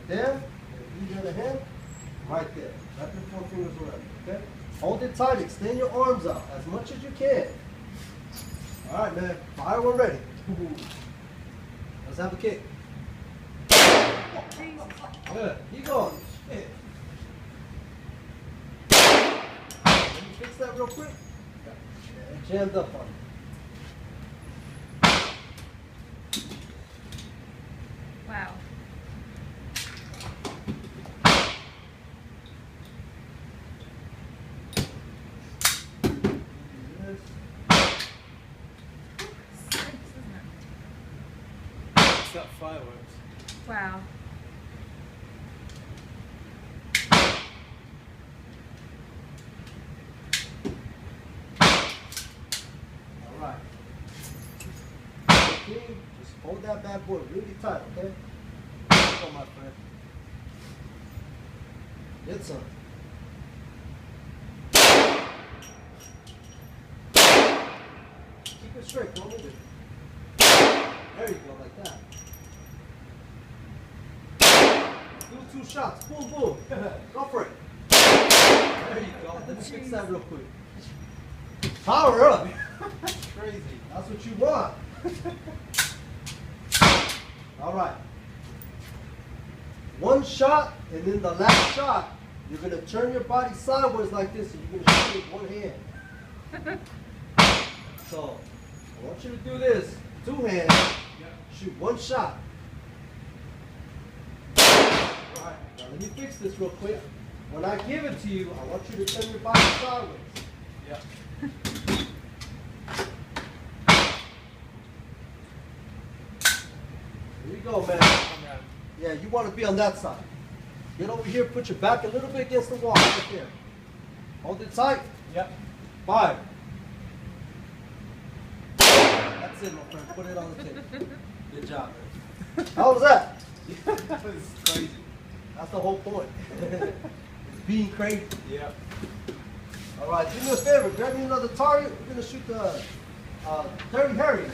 right there. And the other hand, right there. Wrap your 4 fingers around it, okay? Hold it tight. Extend your arms out as much as you can. All right, man. Fire when ready. Let's have a kick. Good. Keep going. Shit. Let me fix that real quick. Yeah, it jammed up on you. Wow. It's that fireworks. Wow. All right. Okay, just hold that bad boy really tight, okay? Come on, my friend. Get some. Keep it straight, don't move it. There you go, like that. Do 2 shots. Boom, boom. Go for it. There you go. Let me fix that real quick. Power up. That's crazy. That's what you want. All right. 1 shot, and then the last shot, you're going to turn your body sideways like this, and you're going to shoot with 1 hand. So, I want you to do this. 2 hands. Shoot 1 shot. All right. Now let me fix this real quick. When I give it to you, I want you to turn your body sideways. Yeah. Here you go, man. Yeah, you want to be on that side. Get over here, put your back a little bit against the wall, right there. Hold it tight. Yep. 5. That's it, my friend. Put it on the table. Good job, man. How was that? That was crazy. That's the whole point. It's being crazy. Yeah. All right, do me a favor. Grab me another target. We're going to shoot the Dirty Harry.